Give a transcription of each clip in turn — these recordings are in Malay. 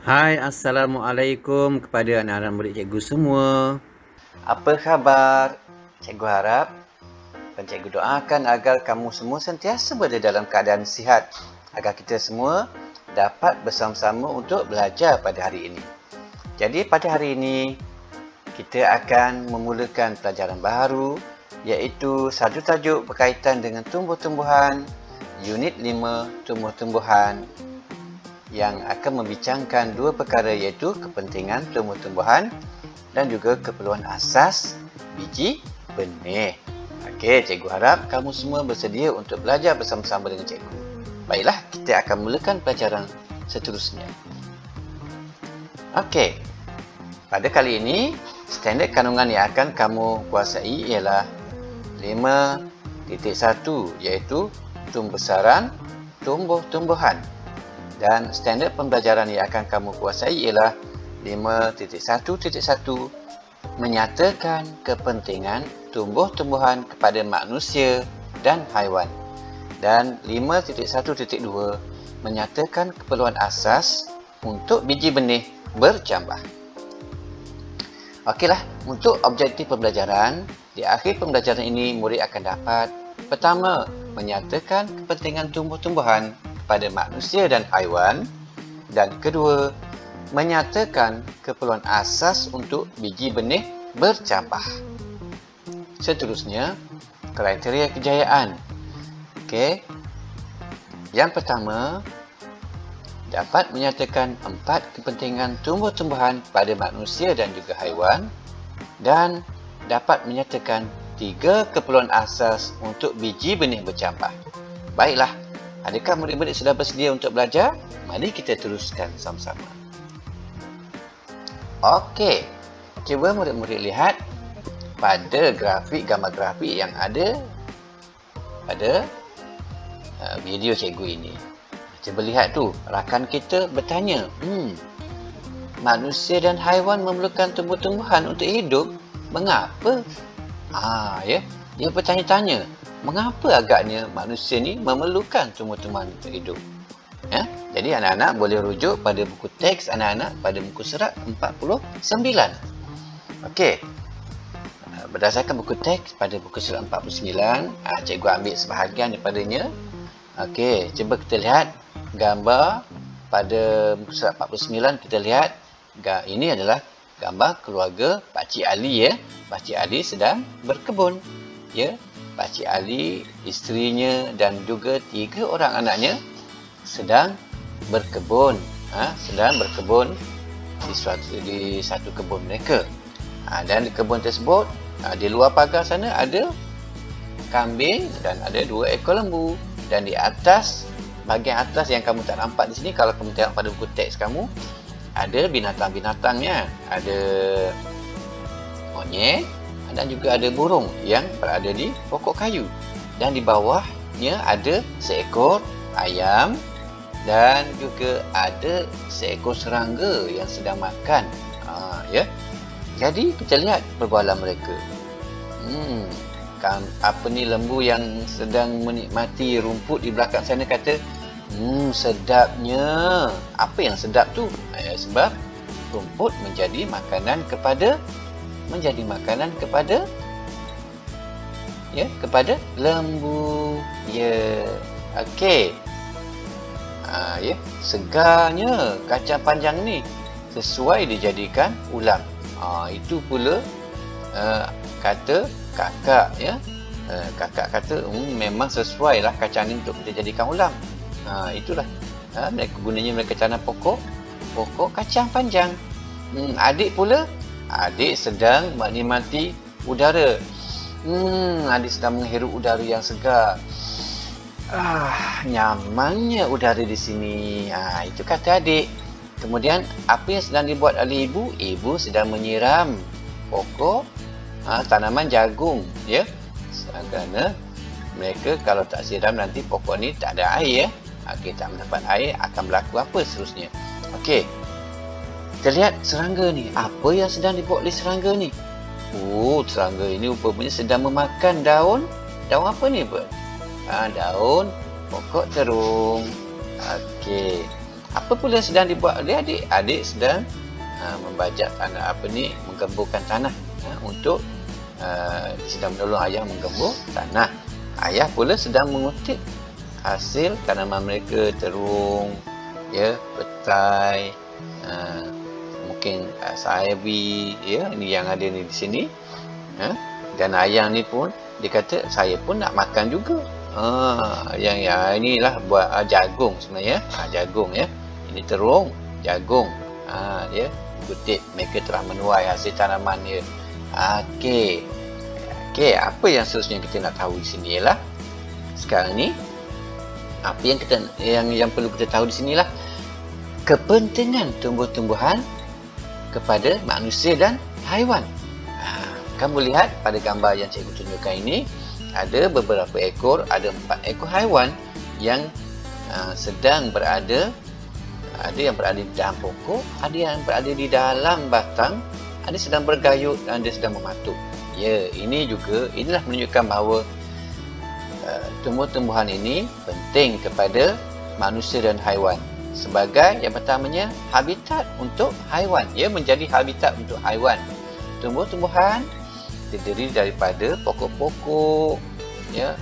Hai, Assalamualaikum kepada anak-anak murid cikgu semua. Apa khabar? Cikgu harap dan cikgu doakan agar kamu semua sentiasa berada dalam keadaan sihat agar kita semua dapat bersama-sama untuk belajar pada hari ini. Jadi pada hari ini kita akan memulakan pelajaran baru iaitu satu tajuk berkaitan dengan tumbuh-tumbuhan unit 5 tumbuh-tumbuhan yang akan membincangkan dua perkara iaitu kepentingan tumbuh-tumbuhan dan juga keperluan asas biji benih. Okey, cikgu harap kamu semua bersedia untuk belajar bersama-sama dengan cikgu. Baiklah, kita akan mulakan pelajaran seterusnya. Okey, pada kali ini standard kandungan yang akan kamu kuasai ialah 5.1 iaitu pembesaran tumbuh-tumbuhan. Dan standard pembelajaran yang akan kamu kuasai ialah 5.1.1 menyatakan kepentingan tumbuh-tumbuhan kepada manusia dan haiwan. Dan 5.1.2 menyatakan keperluan asas untuk biji benih berjambah. Okeylah, untuk objektif pembelajaran, di akhir pembelajaran ini murid akan dapat pertama, menyatakan kepentingan tumbuh-tumbuhan pada manusia dan haiwan, dan kedua, menyatakan keperluan asas untuk biji benih bercambah. Seterusnya, kriteria kejayaan. Okey. Yang pertama, dapat menyatakan 4 kepentingan tumbuh-tumbuhan pada manusia dan juga haiwan, dan dapat menyatakan 3 keperluan asas untuk biji benih bercambah. Baiklah, adakah murid-murid sudah bersedia untuk belajar? Mari kita teruskan sama-sama. Okey, cuba murid-murid lihat pada gambar grafik yang ada pada video cikgu ini. Cuba lihat tu, rakan kita bertanya, manusia dan haiwan memerlukan tumbuh-tumbuhan untuk hidup, mengapa? Dia bertanya-tanya, mengapa agaknya manusia ni memerlukan tumbuh-tumbuhan untuk hidup? Jadi anak-anak boleh rujuk pada buku teks anak-anak pada muka surat 49. Okey. Berdasarkan buku teks pada buku surat 49, cikgu ambil sebahagian daripadanya. Okey, cuba kita lihat gambar pada muka surat 49. Kita lihat ini adalah gambar keluarga Pakcik Ali ya. Pakcik Ali sedang berkebun. Ya. Pakcik Ali, isterinya dan juga 3 orang anaknya sedang berkebun. Sedang berkebun di satu kebun mereka. Dan di kebun tersebut, di luar pagar sana ada kambing dan ada 2 ekor lembu. Dan di atas, bahagian atas yang kamu tak nampak di sini, kalau kamu tengok pada buku teks kamu, ada binatang-binatangnya. Ada monyet dan juga ada burung yang berada di pokok kayu. Dan di bawahnya ada seekor ayam dan juga ada seekor serangga yang sedang makan. Ya. Jadi kita lihat perbualan mereka. Lembu yang sedang menikmati rumput di belakang sana kata, sedapnya. Apa yang sedap tu? Sebab rumput menjadi makanan kepada kepada lembu. Ya. Okey. Segarnya kacang panjang ni sesuai dijadikan ulam. Itu pula kata kakak ya. Kakak kata memang sesuai lah kacang ni untuk kita jadikan ulam. Itulah mereka tanam pokok kacang panjang. Adik pula, adik sedang menikmati udara. Adik sedang menghirup udara yang segar. Nyamannya udara di sini. Itu kata adik. Kemudian apa yang sedang dibuat oleh ibu? Ibu sedang menyiram pokok tanaman jagung ya. Kerana mereka kalau tak siram nanti pokok ni tak ada air ya. Tak mendapat air, akan berlaku apa seterusnya. Okey. Kita lihat serangga ni. Apa yang sedang dibuat oleh serangga ni? Serangga ini rupanya sedang memakan daun apa ni, daun pokok terung. Okey. Apa pula yang sedang dibuat oleh adik? Adik sedang membajak tanah, menggemburkan tanah untuk sedang menolong ayah menggembur tanah. Ayah pula sedang mengutip hasil tanaman mereka, terung, ya, petai, mungkin sawi, ya, ini yang ada ni di sini. Dan ayah ni pun dia kata saya pun nak makan juga. Yang inilah buat jagung sebenarnya. Jagung, ya. Ini terung, jagung. Ya, kutip mereka telah menuai hasil tanaman dia. Okey. Okey, apa yang seterusnya kita nak tahu di sini ialah sekarang ni apa yang kita yang perlu kita tahu di sinilah kepentingan tumbuh-tumbuhan kepada manusia dan haiwan. Kamu lihat pada gambar yang cikgu tunjukkan ini, ada beberapa ekor, ada 4 ekor haiwan yang sedang berada, ada yang berada di dalam pokok, ada yang berada di dalam batang, ada sedang bergayut dan ada sedang mematuk. Ya, inilah menunjukkan bahawa tumbuh-tumbuhan ini penting kepada manusia dan haiwan. Sebagai yang pertamanya, habitat untuk haiwan. Ia menjadi habitat untuk haiwan. Tumbuh-tumbuhan terdiri daripada pokok-pokok, ya,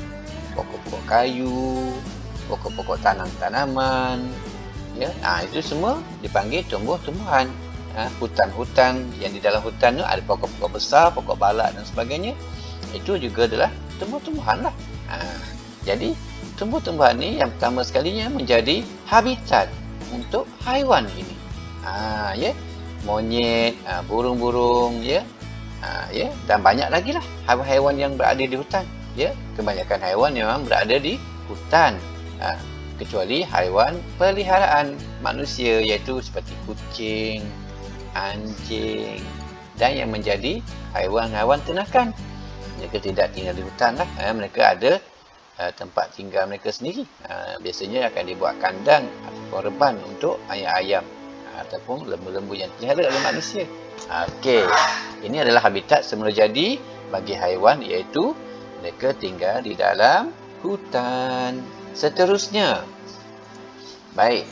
pokok-pokok kayu, pokok-pokok tanaman, ya. Itu semua dipanggil tumbuh-tumbuhan. Hutan-hutan yang di dalam hutan tu ada pokok-pokok besar, pokok balak dan sebagainya. Itu juga adalah tumbuh-tumbuhan lah. Jadi tumbuh-tumbuhan ni yang pertama sekalinya menjadi habitat untuk haiwan ini. Ya, monyet, burung-burung, ya. Ya, dan banyak lagi lah haiwan-haiwan yang berada di hutan. Ya, kebanyakan haiwan memang berada di hutan. Kecuali haiwan peliharaan manusia, iaitu seperti kucing, anjing, dan yang menjadi haiwan-haiwan ternakan. Mereka tidak tinggal di hutan lah. Mereka ada tempat tinggal mereka sendiri. Biasanya akan dibuat kandang ataupun reban untuk ayam-ayam ataupun lembu-lembu yang dipelihara oleh manusia. Okey, ini adalah habitat semula jadi bagi haiwan, iaitu mereka tinggal di dalam hutan. Seterusnya, baik,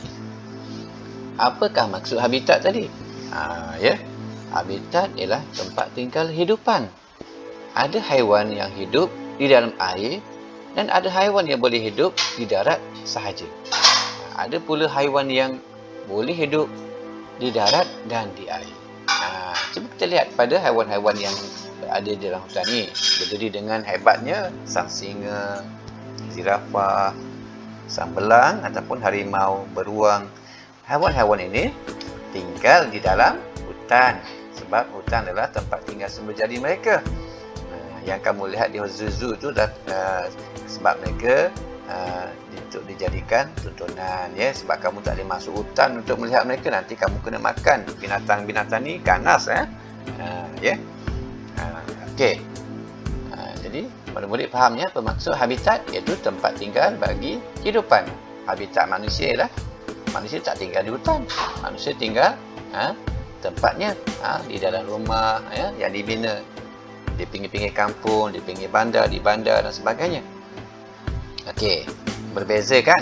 apakah maksud habitat tadi? Ya, habitat ialah tempat tinggal hidupan. Ada haiwan yang hidup di dalam air dan ada haiwan yang boleh hidup di darat sahaja. Ada pula haiwan yang boleh hidup di darat dan di air. Cuba kita lihat pada haiwan-haiwan yang berada di dalam hutan ini. Berdiri dengan hebatnya sang singa, zirafah, sang belang ataupun harimau, beruang. Haiwan-haiwan ini tinggal di dalam hutan sebab hutan adalah tempat tinggal semula jadi mereka. Yang kamu lihat di zoo itu sebab mereka untuk dijadikan tontonan, ya, sebab kamu tak boleh masuk hutan untuk melihat mereka, nanti kamu kena makan binatang-binatang ni ganas, ya. Okey. Jadi murid-murid fahamnya apa maksud habitat, iaitu tempat tinggal bagi kehidupan. Habitat manusia ialah manusia tak tinggal di hutan, manusia tinggal tempatnya di dalam rumah, ya, yang dibina di pinggir-pinggir kampung, di pinggir bandar, di bandar dan sebagainya. Okey, berbeza kan?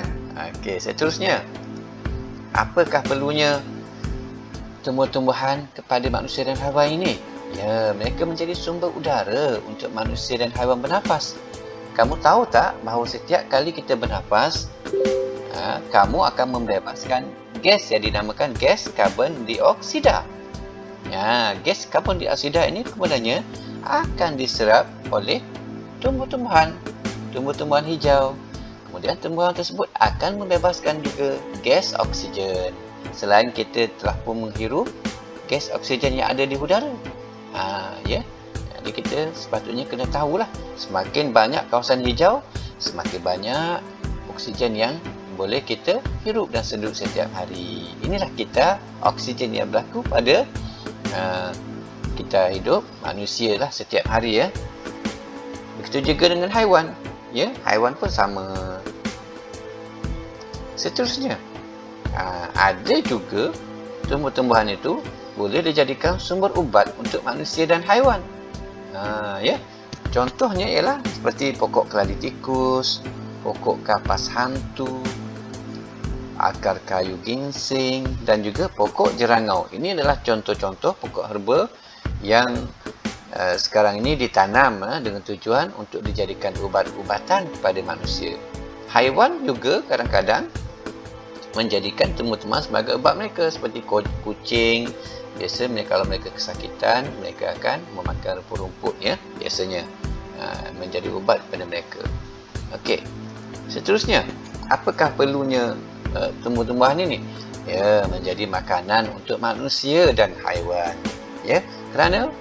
Okey, seterusnya, apakah perlunya tumbuh-tumbuhan kepada manusia dan haiwan ini? Ya, mereka menjadi sumber udara untuk manusia dan haiwan bernafas. Kamu tahu tak bahawa setiap kali kita bernafas, kamu akan membebaskan gas yang dinamakan gas karbon dioksida. Gas karbon dioksida ini kemudiannya akan diserap oleh tumbuh-tumbuhan hijau. Kemudian tumbuhan tersebut akan membebaskan juga gas oksigen. Selain kita telah pun menghirup gas oksigen yang ada di udara. Ya. Jadi kita sepatutnya kena tahulah, semakin banyak kawasan hijau, semakin banyak oksigen yang boleh kita hirup dan seduh setiap hari. Inilah kita oksigen yang berlaku pada kita hidup manusia lah setiap hari, ya. Begitu juga dengan haiwan, ya, haiwan pun sama. Seterusnya, ada juga tumbuh-tumbuhan itu boleh dijadikan sumber ubat untuk manusia dan haiwan. Ya, contohnya ialah seperti pokok keladi tikus, pokok kapas hantu, akar kayu ginseng dan juga pokok jerangau. Ini adalah contoh-contoh pokok herba yang sekarang ini ditanam dengan tujuan untuk dijadikan ubat-ubatan kepada manusia. Haiwan juga kadang-kadang menjadikan tumbuh-tumbuhan sebagai ubat mereka, seperti kucing. Biasa kalau mereka kesakitan, mereka akan memakan rumput-rumput, ya, biasanya menjadi ubat kepada mereka. Okey. Seterusnya, apakah perlunya tumbuh-tumbuhan ini? Ya, menjadi makanan untuk manusia dan haiwan. Ya, kerana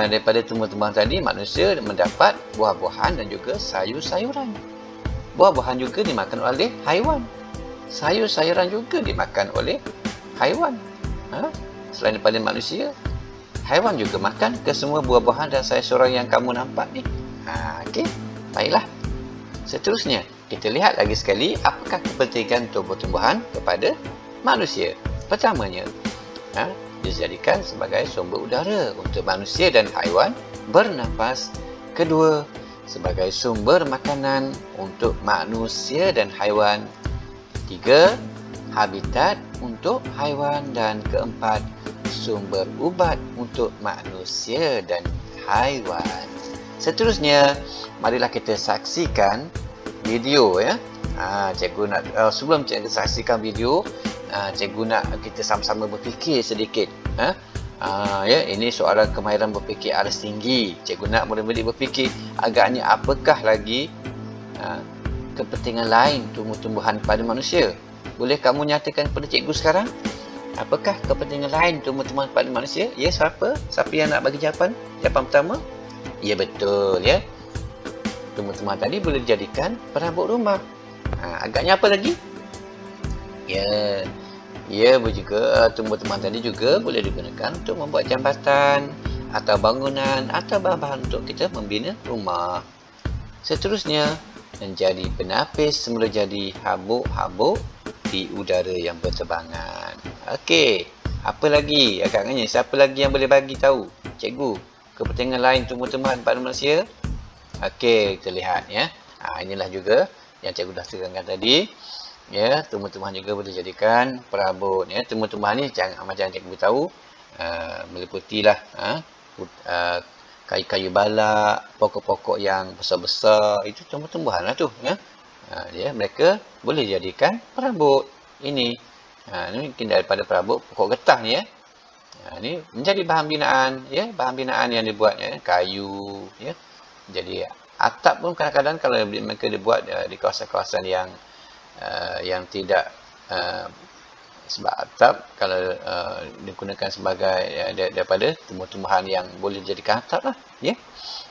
daripada tumbuh-tumbuhan tadi manusia mendapat buah-buahan dan juga sayur-sayuran. Buah-buahan juga dimakan oleh haiwan. Sayur-sayuran juga dimakan oleh haiwan. Selain daripada manusia, haiwan juga makan ke semua buah-buahan dan sayur-sayuran yang kamu nampak ni. Okey, baiklah. Seterusnya, kita lihat lagi sekali apakah kepentingan tumbuh-tumbuhan kepada manusia. Pertamanya, dijadikan sebagai sumber udara untuk manusia dan haiwan bernafas. Kedua, sebagai sumber makanan untuk manusia dan haiwan. Tiga, habitat untuk haiwan. Dan keempat, sumber ubat untuk manusia dan haiwan. Seterusnya, marilah kita saksikan video, ya. Cikgu nak sebelum cikgu saksikan video, cikgu nak kita sama-sama berfikir sedikit. Ya, ini soalan kemahiran berfikir aras tinggi. Cikgu nak murid-murid berfikir agaknya apakah lagi kepentingan lain tumbuh-tumbuhan pada manusia. Boleh kamu nyatakan kepada cikgu sekarang? Apakah kepentingan lain tumbuh-tumbuhan pada manusia? Ya, siapa? Siapa yang nak bagi jawapan? Jawapan pertama? Ya, betul, ya. Tumbuh-tumbuhan tadi boleh dijadikan perabot rumah. Agaknya apa lagi? Ya, juga tumbuh-tumbuhan tadi juga boleh digunakan untuk membuat jambatan atau bangunan atau bahan-bahan untuk kita membina rumah. Seterusnya, menjadi penapis semula jadi habuk-habuk di udara yang berterbangan. Okey, apa lagi? Agaknya siapa lagi yang boleh bagi tahu? Cikgu, kepentingan lain tumbuh-tumbuhan pada manusia? Okey, kita lihat, ya. Inilah juga yang cikgu dah terangkan tadi. Ya, tumbuh-tumbuhan juga boleh jadikan perabot, ya. Tumbuh-tumbuhan ni macam cikgu tahu, meliputilah kayu-kayu balak, pokok-pokok yang besar-besar, itu tumbuh-tumbuhan lah tu, ya. Ya, mereka boleh jadikan perabot. Ini mungkin daripada perabot pokok getah ni, ya. Ini menjadi bahan binaan, ya, bahan binaan yang dibuat, ya, kayu, ya. Jadi atap pun kadang-kadang kalau mereka dibuat di kawasan-kawasan yang tidak sebab atap, kalau digunakan sebagai daripada tumbuh-tumbuhan yang boleh dijadikan atap lah, ya.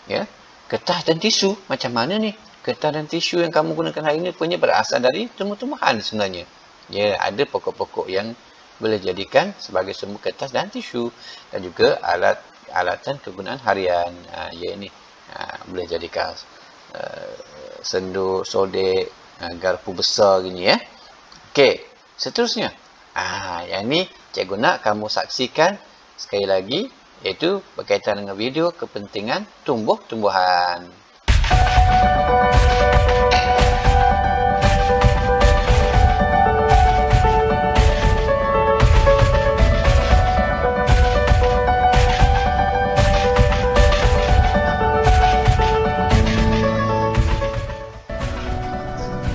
Ya, getah dan tisu macam mana ni? Getah dan tisu yang kamu gunakan hari ini punya berasal dari tumbuh-tumbuhan sebenarnya. Ya, ada pokok-pokok yang boleh dijadikan sebagai sumber kertas dan tisu, dan juga alatan kegunaan harian. Ya, ini boleh jadikan senduk, sodek, garpu besar gini, ya. Okey, seterusnya. Yang ni cikgu nak kamu saksikan sekali lagi, iaitu berkaitan dengan video kepentingan tumbuh-tumbuhan.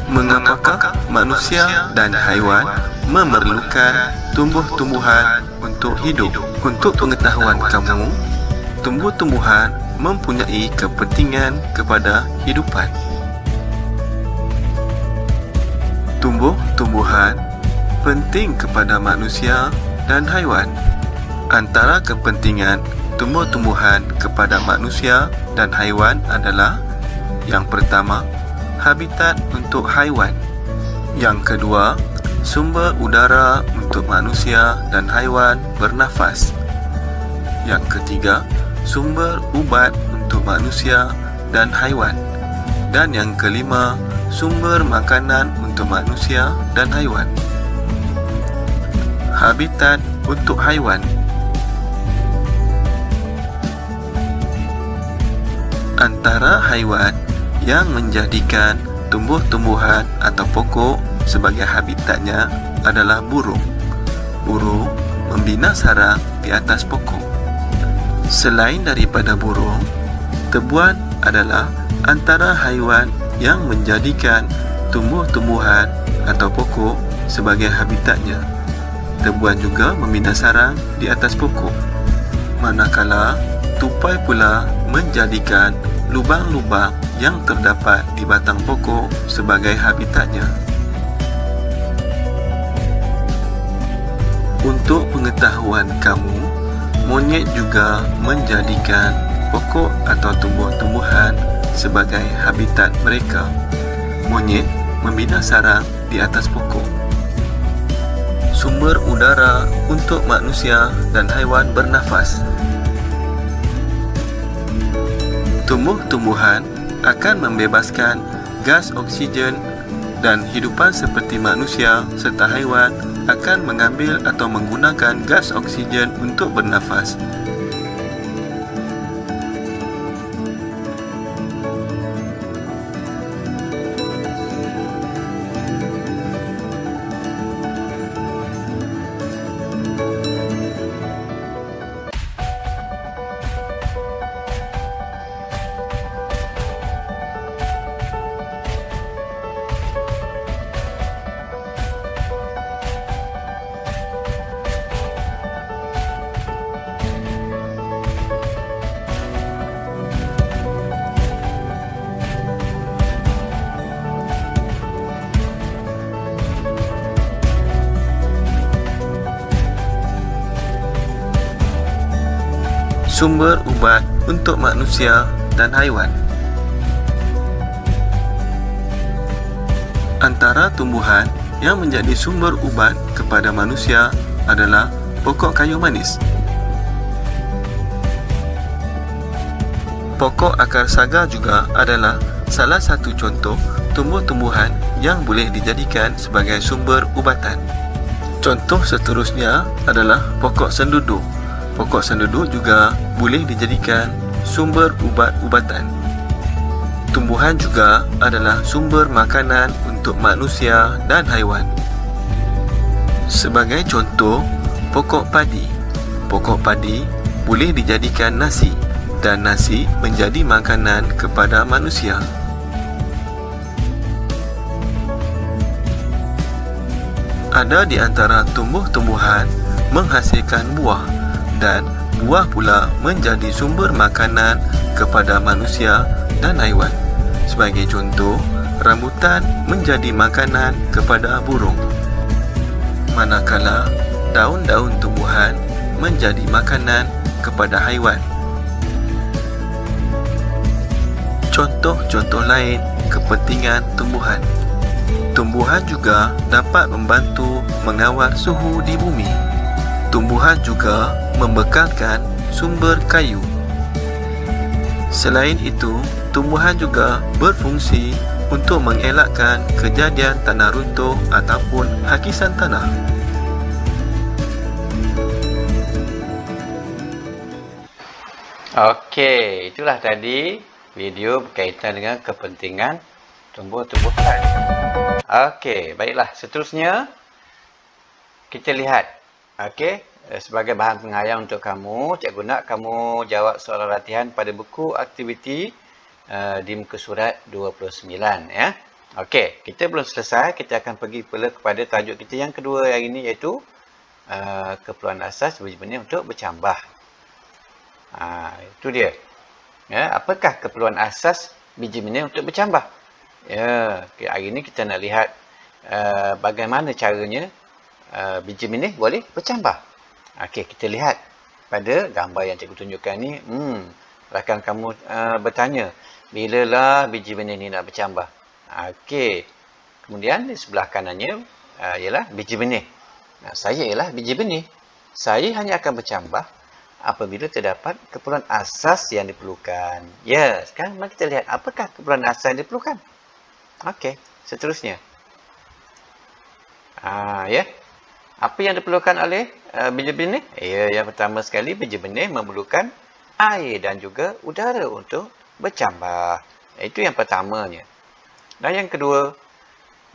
Mengapakah manusia dan haiwan memerlukan tumbuh-tumbuhan untuk hidup? Untuk pengetahuan kamu, tumbuh-tumbuhan mempunyai kepentingan kepada hidupan. Tumbuh-tumbuhan penting kepada manusia dan haiwan. Antara kepentingan tumbuh-tumbuhan kepada manusia dan haiwan adalah: yang pertama, habitat untuk haiwan. Yang kedua, sumber udara untuk manusia dan haiwan bernafas. Yang ketiga, sumber ubat untuk manusia dan haiwan. Dan yang kelima, sumber makanan untuk manusia dan haiwan. Habitat untuk haiwan. Antara haiwan yang menjadikan tumbuh-tumbuhan atau pokok sebagai habitatnya adalah burung. Burung membina sarang di atas pokok. Selain daripada burung, tebuan adalah antara haiwan yang menjadikan tumbuh-tumbuhan atau pokok sebagai habitatnya. Tebuan juga membina sarang di atas pokok. Manakala tupai pula menjadikan lubang-lubang yang terdapat di batang pokok sebagai habitatnya. Untuk pengetahuan kamu, monyet juga menjadikan pokok atau tumbuh-tumbuhan sebagai habitat mereka. Monyet membina sarang di atas pokok. Sumber udara untuk manusia dan haiwan bernafas. Tumbuh-tumbuhan akan membebaskan gas oksigen dan hidupan seperti manusia serta haiwan akan mengambil atau menggunakan gas oksigen untuk bernafas. Sumber ubat untuk manusia dan haiwan. Antara tumbuhan yang menjadi sumber ubat kepada manusia adalah pokok kayu manis. Pokok akar saga juga adalah salah satu contoh tumbuh-tumbuhan yang boleh dijadikan sebagai sumber ubatan. Contoh seterusnya adalah pokok sendudu. Pokok sendudu juga boleh dijadikan sumber ubat-ubatan. Tumbuhan juga adalah sumber makanan untuk manusia dan haiwan. Sebagai contoh, pokok padi. Pokok padi boleh dijadikan nasi dan nasi menjadi makanan kepada manusia. Ada di antara tumbuh-tumbuhan menghasilkan buah dan buah pula menjadi sumber makanan kepada manusia dan haiwan. Sebagai contoh, rambutan menjadi makanan kepada burung. Manakala daun-daun tumbuhan menjadi makanan kepada haiwan. Contoh-contoh lain kepentingan tumbuhan. Tumbuhan juga dapat membantu mengawal suhu di bumi. Tumbuhan juga membekalkan sumber kayu. Selain itu, tumbuhan juga berfungsi untuk mengelakkan kejadian tanah runtuh ataupun hakisan tanah. Okey, itulah tadi video berkaitan dengan kepentingan tumbuh-tumbuhan. Okey, baiklah. Seterusnya, kita lihat. Okey, sebagai bahan penghayal untuk kamu, cikgu nak kamu jawab soalan latihan pada buku aktiviti di muka surat 29 ya. Okey, kita belum selesai, kita akan pergi pula kepada tajuk kita yang kedua hari ini, iaitu keperluan asas biji benih untuk bercambah. Itu dia. Ya, apakah keperluan asas biji benih untuk bercambah? Ya, okay, hari ini kita nak lihat bagaimana caranya biji benih boleh bercambah. Okey, kita lihat pada gambar yang cikgu tunjukkan ni. Rakan kamu bertanya, bilalah biji benih ni nak bercambah? Okey. Kemudian di sebelah kanannya ialah biji benih. Nah, saya ialah biji benih. Saya hanya akan bercambah apabila terdapat keperluan asas yang diperlukan. Ya, sekarang mari kita lihat apakah keperluan asas yang diperlukan. Okey, seterusnya. Ya. Apa yang diperlukan oleh biji benih? Ya, yang pertama sekali, biji benih memerlukan air dan juga udara untuk bercambah. Itu yang pertamanya. Dan yang kedua,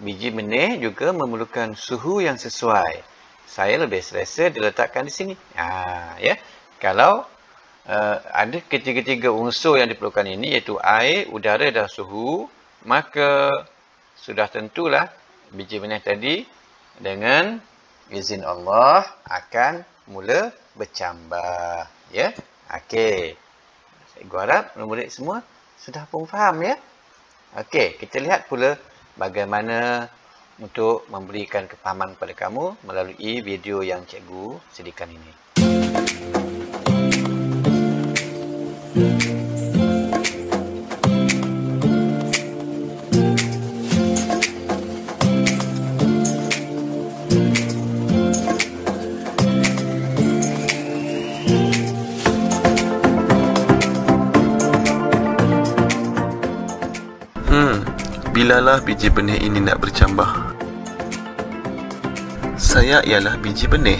biji benih juga memerlukan suhu yang sesuai. Saya lebih selesa diletakkan di sini. Ya. Kalau ada ketiga-tiga unsur yang diperlukan ini, iaitu air, udara dan suhu, maka sudah tentulah biji benih tadi dengan izin Allah akan mula bercambah. Ya. Okey. Cikgu harap murid semua sudah pun faham, ya. Okey, kita lihat pula bagaimana untuk memberikan kefahaman kepada kamu melalui video yang cikgu sediakan ini. Bilalah biji benih ini nak bercambah? Saya ialah biji benih.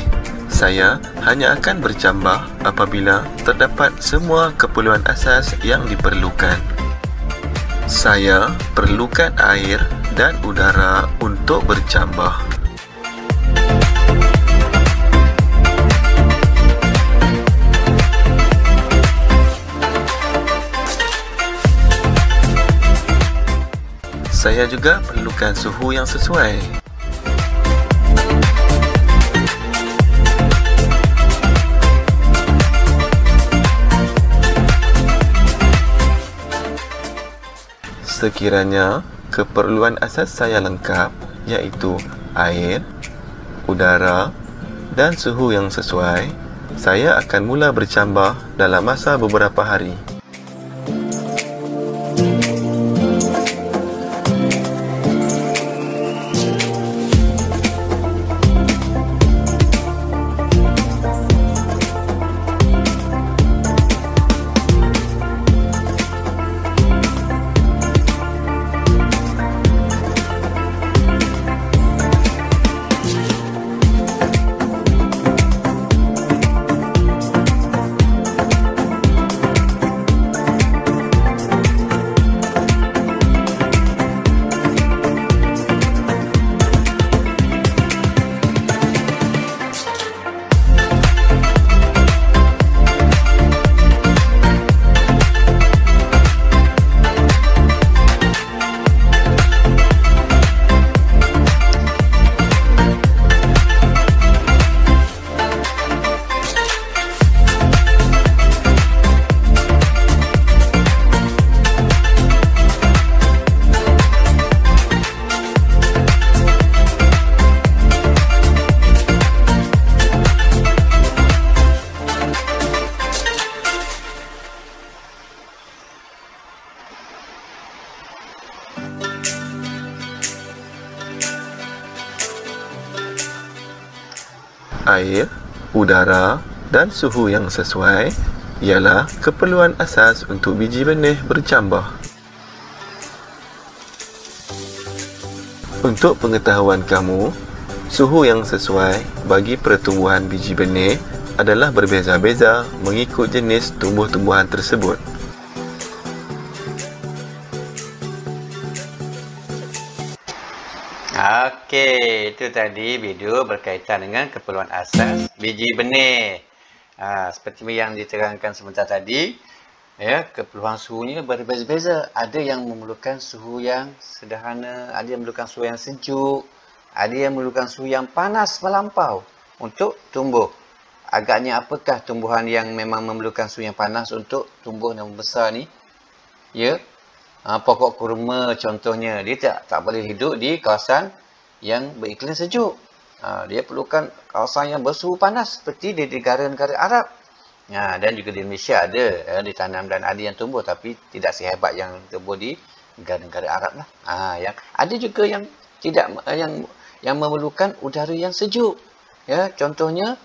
Saya hanya akan bercambah apabila terdapat semua keperluan asas yang diperlukan. Saya perlukan air dan udara untuk bercambah. Saya juga perlukan suhu yang sesuai. Sekiranya keperluan asas saya lengkap, iaitu air, udara dan suhu yang sesuai, saya akan mula bercambah dalam masa beberapa hari. Air, udara dan suhu yang sesuai ialah keperluan asas untuk biji benih bercambah. Untuk pengetahuan kamu, suhu yang sesuai bagi pertumbuhan biji benih adalah berbeza-beza mengikut jenis tumbuh-tumbuhan tersebut. Okey, itu tadi video berkaitan dengan keperluan asas biji benih. Seperti yang diterangkan sebentar tadi, ya, keperluan suhunya berbeza-beza. Ada yang memerlukan suhu yang sederhana, ada yang memerlukan suhu yang sejuk, ada yang memerlukan suhu yang panas melampau untuk tumbuh. Agaknya apakah tumbuhan yang memang memerlukan suhu yang panas untuk tumbuh dan membesar ni? Ya. Pokok kurma contohnya, dia tak boleh hidup di kawasan yang beriklim sejuk. Dia perlukan kawasan yang bersuhu panas seperti di negara-negara Arab. Dan juga di Malaysia ada ditanam dan ada yang tumbuh tapi tidak sehebat yang tumbuh di negara-negara Arab lah. Yang ada juga yang tidak yang memerlukan udara yang sejuk. Ya, contohnya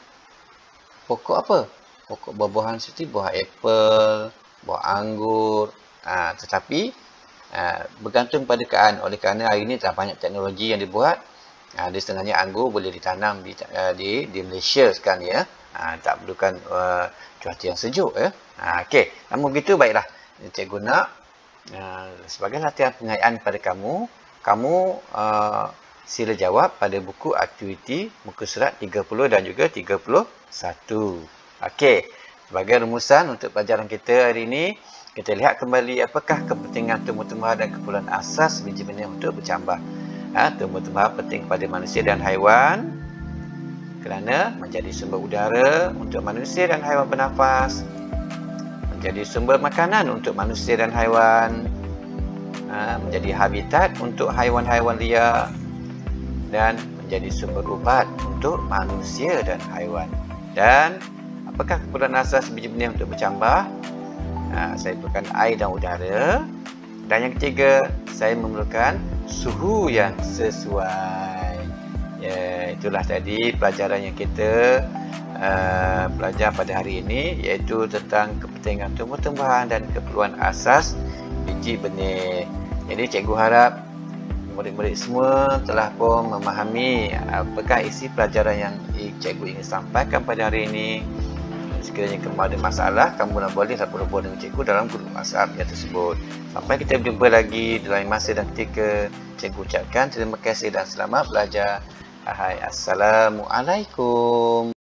pokok apa? Pokok buah-buahan seperti buah apple, buah anggur. Tetapi bergantung pada keadaan. Oleh kerana hari ini banyak teknologi yang dibuat, di setengahnya anggur boleh ditanam di Malaysia sekarang, ya. Tak perlukan cuaca yang sejuk, ya. Okey, namun begitu baiklah, cikgu nak sebagai latihan pengayaan pada kamu, kamu sila jawab pada buku aktiviti muka surat 30 dan juga 31. Okey, sebagai rumusan untuk pelajaran kita hari ini, kita lihat kembali apakah kepentingan tumbuh-tumbuhan dan keperluan asas biji benih untuk bercambah. Tumbuh-tumbuhan penting kepada manusia dan haiwan kerana menjadi sumber udara untuk manusia dan haiwan bernafas, menjadi sumber makanan untuk manusia dan haiwan, menjadi habitat untuk haiwan-haiwan liar, dan menjadi sumber ubat untuk manusia dan haiwan. Dan apakah keperluan asas biji benih untuk bercambah? Saya perlukan air dan udara. Dan yang ketiga, saya memerlukan suhu yang sesuai. Ya, itulah tadi pelajaran yang kita belajar pada hari ini, iaitu tentang kepentingan tumbuh-tumbuhan dan keperluan asas biji benih. Jadi cikgu harap murid-murid semua telah pun memahami apakah isi pelajaran yang cikgu ingin sampaikan pada hari ini. Sekiranya kamu ada masalah, kamu boleh berhubung dengan cikgu dalam grup WhatsApp yang tersebut. Sampai kita berjumpa lagi dalam masa dan ketika. Cikgu ucapkan terima kasih dan selamat belajar. Assalamualaikum.